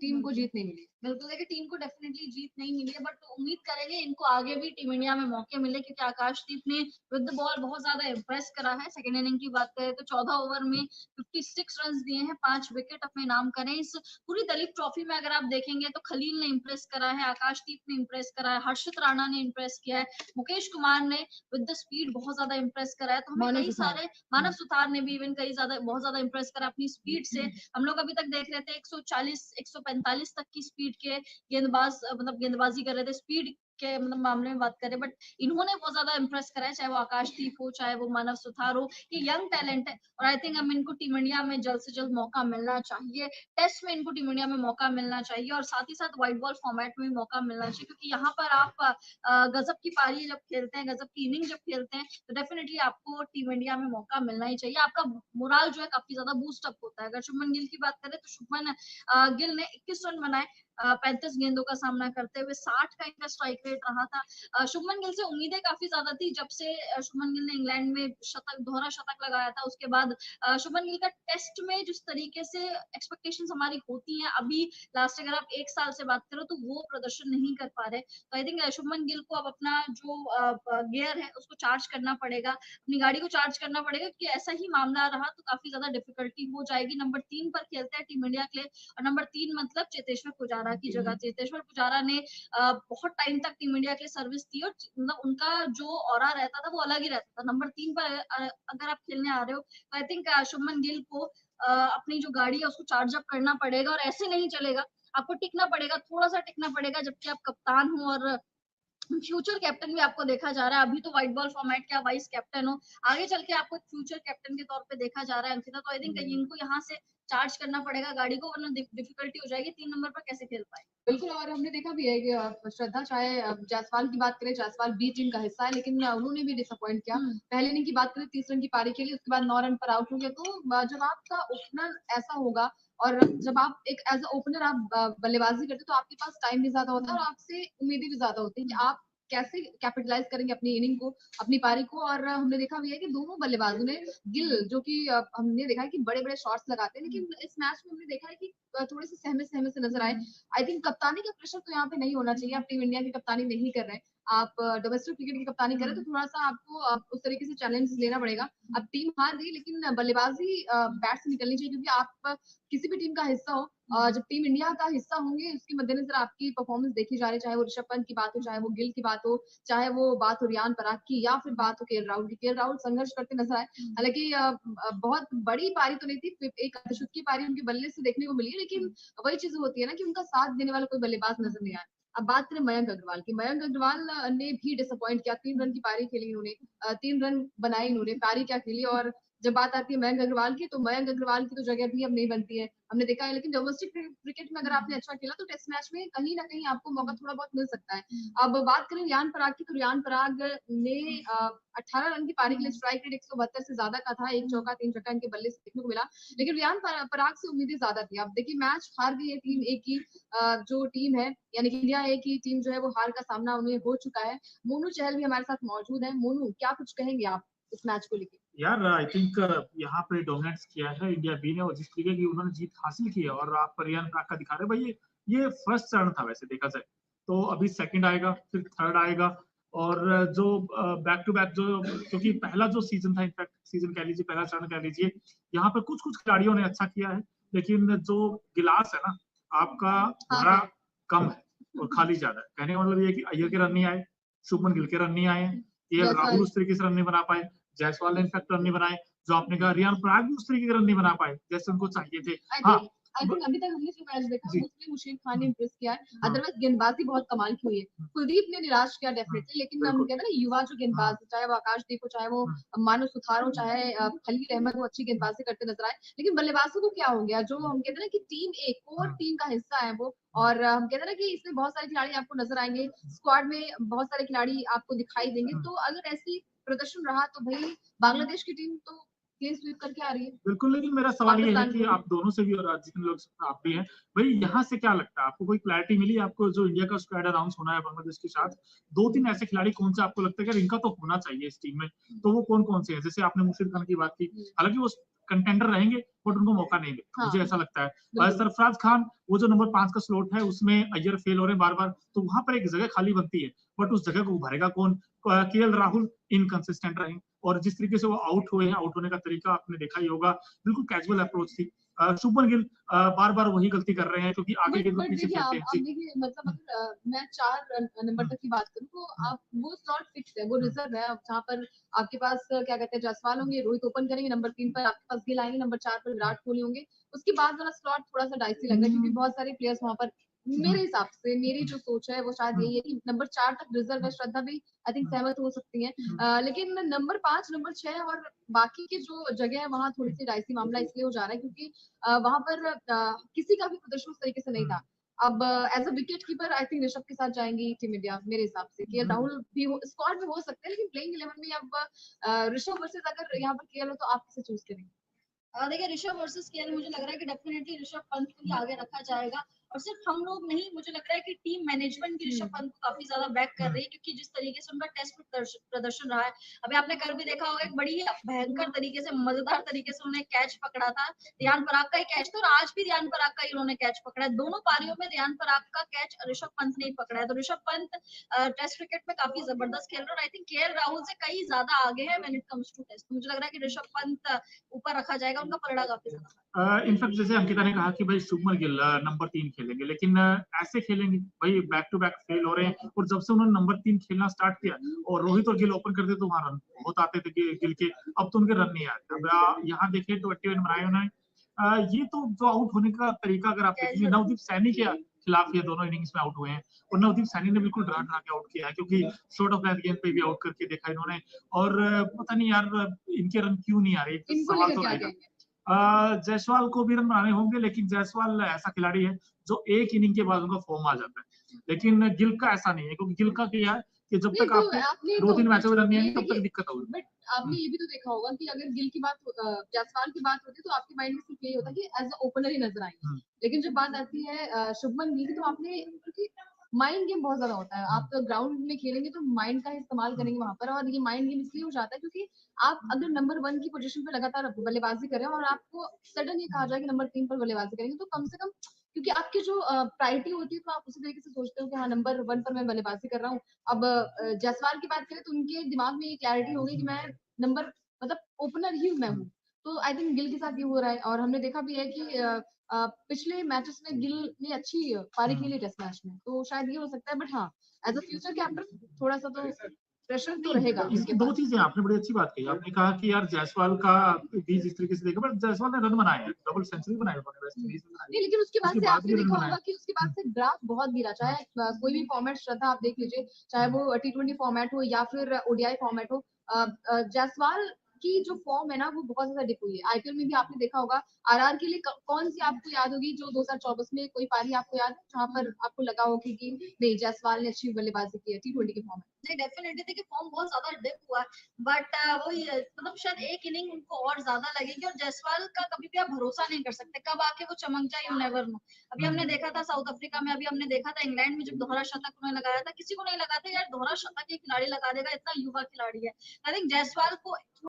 Team को जीत नहीं मिली। बिल्कुल, देखिए टीम को डेफिनेटली जीत नहीं मिली है, बट उम्मीद करेंगे इनको आगे भी टीम इंडिया में मौके मिले, क्योंकि आकाशदीप ने विद द बॉल बहुत ज्यादा इम्प्रेस करा है। सेकंड इनिंग की बात करें तो 14 ओवर में 56 रन दिए हैं, 5 विकेट अपने नाम करें। इस पूरी दलीप ट्रॉफी में अगर आप देखेंगे तो खलील ने इम्प्रेस करा है, आकाशदीप ने इम्प्रेस करा है, हर्षित राणा ने इम्प्रेस किया है, मुकेश कुमार ने विद द स्पीड बहुत ज्यादा इम्प्रेस करा है। तो हमें कई सारे, मानव सुतार ने भी इवन कई ज्यादा बहुत ज्यादा इम्प्रेस करा अपनी स्पीड से। हम लोग अभी तक देख रहे थे 140 145 तक की स्पीड के गेंदबाज मतलब गेंदबाजी कर रहे थे, स्पीड के मतलब मामले में बात करें, बट इन्होंने बहुत ज्यादा इम्प्रेस करा है, चाहे वो आकाशदीप हो, चाहे वो मानव सुथार हो। ये यंग टैलेंट है और आई थिंक हम इनको टीम इंडिया में जल्द से जल्द मौका मिलना चाहिए। टेस्ट में इनको टीम इंडिया में मौका मिलना चाहिए और साथ ही साथ व्हाइट बॉल फॉर्मेट में भी मौका मिलना चाहिए, क्योंकि यहाँ पर आप गजब की पारी जब खेलते हैं, गजब की इनिंग जब खेलते हैं, तो डेफिनेटली आपको टीम इंडिया में मौका मिलना ही चाहिए। आपका मोराल जो है काफी ज्यादा बूस्ट अप होता है। अगर शुभमन गिल की बात करें तो शुभमन गिल ने 21 रन बनाए 35 गेंदों का सामना करते हुए, 60 का इनका स्ट्राइक रेट रहा था। शुभमन गिल से उम्मीदें काफी ज्यादा थी जब से शुभमन गिल ने इंग्लैंड में शतक, दोहरा शतक लगाया था। उसके बाद शुभमन गिल का टेस्ट में जिस तरीके से एक्सपेक्टेशंस हमारी होती हैं, अभी लास्ट अगर आप 1 साल से बात करो तो वो प्रदर्शन नहीं कर पा रहे। तो आई थिंक शुभमन गिल को अब अपना जो गियर है उसको चार्ज करना पड़ेगा, अपनी गाड़ी को चार्ज करना पड़ेगा, क्योंकि ऐसा ही मामला रहा तो काफी ज्यादा डिफिकल्टी हो जाएगी। नंबर 3 पर खेलते हैं टीम इंडिया के लिए और नंबर 3 मतलब चेतेश्वर पुजारा की जगह। चेतेश्वर पुजारा ने बहुत टाइम तक टीम इंडिया के लिए सर्विस दी और मतलब उनका जो ऑरा रहता था वो अलग ही रहता था। नंबर 3 पर अगर आप खेलने आ रहे हो तो आई थिंक शुभमन गिल को अपनी जो गाड़ी है उसको चार्ज अप करना पड़ेगा और ऐसे नहीं चलेगा, आपको टिकना पड़ेगा, थोड़ा सा टिकना पड़ेगा, जबकि आप कप्तान हो और फ्यूचर कैप्टन भी आपको देखा जा रहा है। अभी तो व्हाइट बॉल फॉर्मेट के वाइस कैप्टन हो, आगे चल के आपको फ्यूचर कैप्टन के तौर पे देखा जा रहा है अंकिता। तो आई थिंक इनको यहाँ से चार्ज करना पड़ेगा गाड़ी को, वरना डिफिकल्टी हो जाएगी, 3 नंबर पर कैसे खेल पाए। बिल्कुल, और हमने देखा भी है कि श्रद्धा, चाहे जायसवाल की बात करें, जायसवाल बी टीम का हिस्सा है, लेकिन उन्होंने भी डिसअपॉइंट किया। पहले इनिंग की बात करें 30 रन की पारी खेली, उसके बाद 9 रन पर आउट हो गया। तो जब आपका ओपनर ऐसा होगा और जब आप एक एज अ ओपनर आप बल्लेबाजी करते हो, तो आपके पास टाइम भी ज्यादा होता है और आपसे उम्मीदें भी ज्यादा होती है कि आप कैसे कैपिटलाइज करेंगे अपनी इनिंग को, अपनी पारी को। और हमने देखा भी है कि दोनों बल्लेबाजों ने, गिल जो कि हमने देखा है कि बड़े बड़े शॉट्स लगाते हैं, लेकिन इस मैच में हमने देखा है कि थोड़े से सहमे सहमे से नजर आए। आई थिंक कप्तानी का प्रेशर तो यहाँ पे नहीं होना चाहिए। आप टीम इंडिया की कप्तानी नहीं कर रहे हैं, आप डोमेस्टिक क्रिकेट की कप्तानी करें, तो थोड़ा सा आपको उस तरीके से चैलेंज लेना पड़ेगा। अब टीम हार गई, लेकिन बल्लेबाजी बैट से निकलनी चाहिए, क्योंकि आप किसी भी टीम का हिस्सा हो, जब टीम इंडिया का हिस्सा होंगे, उसके मद्देनजर आपकी परफॉर्मेंस देखी जा रही है, चाहे वो ऋषभ पंत की बात हो, चाहे वो गिल की बात हो, चाहे वो बात हो रियान पराग की, या फिर बात हो केएल राहुल की। केएल राहुल संघर्ष करते नजर आए, हालांकि बहुत बड़ी पारी तो नहीं थी, एक अर्धशतक की पारी उनके बल्ले से देखने को मिली है, लेकिन वही चीज होती है ना कि उनका साथ देने वाला कोई बल्लेबाज नजर नहीं आया। अब बात करें मयंक अग्रवाल की, मयंक अग्रवाल ने भी डिसअपॉइंट किया। 3 रन की पारी खेली इन्होंने, 3 रन बनाए इन्होंने, पारी क्या खेली। और जब बात आती है मयंक अग्रवाल की, तो मयंक अग्रवाल की तो जगह भी अब नहीं बनती है, हमने देखा है। लेकिन डोमेस्टिक क्रिकेट में अगर आपने अच्छा खेला तो टेस्ट मैच में कहीं ना कहीं आपको मौका थोड़ा बहुत मिल सकता है। अब बात करें रियान पराग की, तो रियान पराग ने 18 रन की पारी के लिए स्ट्राइक रेट 172 से ज्यादा का था, 1 चौका 3 छक्का इनके बल्ले से देखने को मिला, लेकिन रियान पराग से उम्मीदें ज्यादा थी। अब देखिए मैच हार गई है टीम ए की, जो टीम है यानी कि इंडिया ए की टीम जो है वो हार का सामना उन्हें हो चुका है। मोनू चहल भी हमारे साथ मौजूद है। मोनू, क्या कुछ कहेंगे आप इस मैच को लेकर? यार आई थिंक यहाँ पे डोमिनेट किया है इंडिया बी ने, और जिस तरीके की उन्होंने जीत हासिल की है, और आप रियान पराग का दिखा रहे भाई, ये फर्स्ट चरण था वैसे देखा जाए तो, अभी सेकंड आएगा, फिर थर्ड आएगा, और जो बैक टू बैक जो, क्योंकि पहला जो सीजन था, इनफैक्ट सीजन कह लीजिए, पहला चरण कह लीजिए, यहाँ पे कुछ कुछ खिलाड़ियों ने अच्छा किया है, लेकिन जो गिलास है ना आपका भरा कम है और खाली ज्यादा है। कहने का मतलब ये कि अय्यर के रन नहीं आए, शुभमन गिल के रन नहीं आए, केएल राहुल उस तरीके से रन नहीं बना पाए, जायसवाल ने इनफैक्ट रन नहीं बनाए, जो आपने कहा रियान पराग भी उस तरीके के रन नहीं बना पाए जैसे उनको चाहिए थे। हाँ, आई थिंक अभी तक हमने जो मैच देखा उसमें मुशीर खान ने इम्प्रेस किया है, अदरवाइज गेंदबाजी बहुत कमाल की हुई है। कुलदीप ने निराश किया डेफिनेटली, लेकिन हम कहते हैं ना युवा जो गेंदबाज, चाहे वो आकाशदीप हो, चाहे वो मानव सुथार हो, चाहे खलील अहमद, वो अच्छी गेंदबाजी करते नजर आए। लेकिन बल्लेबाजों को क्या हो गया, जो हम कहते हैं ना कि टीम एक कोर टीम का हिस्सा है वो, और हम कहते हैं ना कि इसमें बहुत सारे खिलाड़ी आपको नजर आएंगे, स्क्वाड में बहुत सारे खिलाड़ी आपको दिखाई देंगे। तो अगर ऐसी प्रदर्शन रहा तो भाई बांग्लादेश की टीम तो क्लीन स्वीप करके आ रही है। बिल्कुल, लेकिन मेरा सवाल ये है कि आप दोनों से भी, और जितने लोग आप भी हैं भाई, यहाँ से क्या लगता है आपको, कोई क्लैरिटी मिली आपको? जो इंडिया का स्क्वाड अनाउंस होना है बांग्लादेश के साथ, 2-3 ऐसे खिलाड़ी कौन से आपको लगता है कि इनका तो होना चाहिए इस टीम में, तो वो कौन कौन से हैं? जैसे आपने मुशीर खान की बात की, हालांकि वो कंटेंडर रहेंगे बट उनको मौका नहीं मिलता, हाँ, मुझे ऐसा लगता है। बिल्कुल। सरफराज खान, वो जो नंबर 5 का स्लॉट है उसमें अय्यर फेल हो रहे हैं बार-बार, तो वहां पर एक जगह खाली बनती है, बट उस जगह को भरेगा कौन? केएल राहुल इनकंसिस्टेंट रहे और जिस तरीके से वो आउट हुए हैं, आउट होने का तरीका आपने देखा ही होगा, बिल्कुल कैजुअल अप्रोच थी। शुभमन गिल बार-बार वही गलती कर रहे हैं क्योंकि आगे के बट पीछे देखिए खेलते आप हैं। आप जी। देखिए मतलब अगर मैं 4 नंबर तक की बात करूँ तो आप वो स्लॉट फिक्स है, वो रिजर्व है, अब जहाँ पर आपके पास क्या कहते हैं जायसवाल होंगे, रोहित ओपन करेंगे, नंबर 3 पर आपके पास गिल आएंगे, नंबर 4 पर विराट कोहली होंगे। उसके बाद वाला स्लॉट थोड़ा-सा डाइसी लग रहा है क्योंकि बहुत सारे प्लेयर्स वहाँ पर मेरे हिसाब से मेरी जो सोच है वो शायद यही है कि नंबर 4 तक रिजर्व है, श्रद्धा भी आई थिंक सहमत हो सकती हैं। लेकिन नंबर 5, नंबर 6 और बाकी की जो जगह है वहाँ थोड़ी-सी डाइसी मामला इसलिए हो जा रहा है क्योंकि वहाँ पर किसी का भी प्रदर्शन उस तरीके से नहीं था। अब as a wicket keeper I think Rishabh के साथ जाएँगी टीम इंडिया मेरे हिसाब से। केएल राहुल भी हो स्क्वाड में हो सकते हैं लेकिन प्लेइंग 11 में अब ऋषभ वर्सेस अगर यहाँ पर केएल हो तो आप किसे चूज़ करेंगे? देखिए ऋषभ वर्सेस केएल मुझे लग रहा है कि डेफिनेटली ऋषभ पंत को ही आगे रखा जाएगा और सिर्फ हम लोग नहीं, मुझे लग रहा है कि टीम मैनेजमेंट भी ऋषभ पंत को काफी ज्यादा बैक कर रही है क्योंकि जिस तरीके से उनका टेस्ट प्रदर्शन रहा है, अभी आपने कल भी देखा होगा, एक बड़ी ही भयंकर तरीके से, मजेदार तरीके से उन्होंने कैच पकड़ा था, रियान पराग का ही कैच था और आज भी रियान पराग का ही उन्होंने कैच पकड़ा है। दोनों पारियों में रियान पराग का कैच ऋषभ पंत ने ही पकड़ा है, तो ऋषभ पंत टेस्ट क्रिकेट में काफी जबरदस्त खेल रहे हैं और आई थिंक केएल राहुल से कई ज्यादा आगे है when it comes to test. मुझे लग रहा है कि ऋषभ पंत ऊपर रखा जाएगा, उनका पलड़ा काफी ज्यादा। इनफैक्ट जैसे अंकिता ने कहा कि भाई शुभमन गिल नंबर 3 खेलेंगे, लेकिन ऐसे खेलेंगे भाई, बैक टू बैक फेल हो रहे हैं और जब से उन्होंने नंबर 3 खेलना स्टार्ट किया और रोहित और गिल ओपन करते तो वहां रन बहुत आते थे गिल के, अब तो उनके रन नहीं आते। अब यहाँ देखिए 21 बनाए उन्होंने। ये तो जो आउट होने का तरीका अगर आप देखेंगे, नवदीप सैनी के खिलाफ ये दोनों इनिंग्स में आउट हुए हैं और नवदीप सैनी ने बिल्कुल डरा डरा के आउट किया है क्योंकि शॉर्ट ऑफ लेंथ गेंद पे भी आउट करके देखा इन्होंने और पता नहीं यार इनके रन क्यों नहीं आ रहे, इनको सवाल लेकर तो क्या रहेगा। कहेंगे? जायसवाल को भी रन बनाने होंगे लेकिन जायसवाल ऐसा खिलाड़ी है जो एक इनिंग के बाद उनका फॉर्म आ जाता है, लेकिन गिल का ऐसा नहीं है क्योंकि गिल का क्या है कि जब नहीं तक तो आपके आपने तो 2-3 मैचों में रन नहीं आएंगे ये तब तक देखिए दिक्कत होगी। बट आपने ये भी तो देखा होगा कि अगर गिल की जायसवाल की बात होती है तो आपके माइंड में सिर्फ यही होता है कि एज अ ओपनर ही नजर आएंगे। हम्म, लेकिन जब बात आती है शुभमन गिल की तो आपने क्योंकि माइंड गेम बहुत ज्यादा होता है। आप तो ग्राउंड में खेलेंगे तो माइंड का ही इस्तेमाल करेंगे वहां पर और ये माइंड गेम इसलिए हो जाता है क्योंकि आप अगर नंबर 1 की पोजीशन पे लगातार बल्लेबाजी कर रहे हो और आपको सडन ये कहा जाए कि नंबर 3 पर बल्लेबाजी करेंगे तो कम से कम क्योंकि आपकी जो प्रायोरिटी होती है तो आप उसी तरीके से सोचते हो कि हाँ नंबर 1 पर मैं बल्लेबाजी कर रहा हूँ। अब जायसवाल की बात करें तो उनके दिमाग में ये क्लैरिटी होगी कि मैं नंबर मतलब ओपनर ही मैं हूँ। तो आई थिंक गिल के साथ ये हो रहा है और हमने देखा भी है कि पिछले मैचेस में गिल ने अच्छी पारी खेली टेस्ट मैच में, तो शायद ये हो सकता है बट हाँ एज अ फ्यूचर कैप्टन थोड़ा सा तो प्रेशर तो रहेगा इसकी उनके दो पास। चीजें आपने बड़ी अच्छी बात कही, आपने कहा कि यार जायसवाल का बीज इस तरीके से देखा बट जायसवाल ने रन बनाए हैं, डबल सेंचुरी बनाई उन्होंने वेस्ट इंडीज में बनाई, नहीं लेकिन उसके बाद उसके से बाद आपने भी रन देखा बनाए। होगा कि उसके बाद से ग्राफ बहुत गिरा, चाहे कोई भी फॉर्मेट श्रद्धा आप देख लीजिए, चाहे वो टी20 फॉर्मेट हो या फिर ओडीआई फॉर्मेट हो, जायसवाल की जो फॉर्म है ना वो बहुत ज्यादा डिप हुई है। आईपीएल में भी आपने देखा होगा आरआर के लिए कौन सी आपको याद होगी जो 2024 में कोई पारी आपको याद है जहां पर आपको लगा हो कि नहीं जायसवाल ने अच्छी बल्लेबाजी की है टी20 के फॉर्म में? नहीं, डेफिनेटली देखिए फॉर्म बहुत ज्यादा डिप हुआ है बट वही मतलब शायद एक इनिंग उनको और ज्यादा लगेगी और जायसवाल का कभी भी आप भरोसा नहीं कर सकते कब आके वो चमक जाए, यू नेवर नो। अभी हमने देखा था साउथ अफ्रीका में, अभी हमने देखा था इंग्लैंड में जब दोहरा शतक उन्होंने लगाया था, किसी को नहीं लगा था यार दोहरा शतक ये खिलाड़ी लगा देगा, इतना युवा खिलाड़ी है। आई थिंक जायसवाल को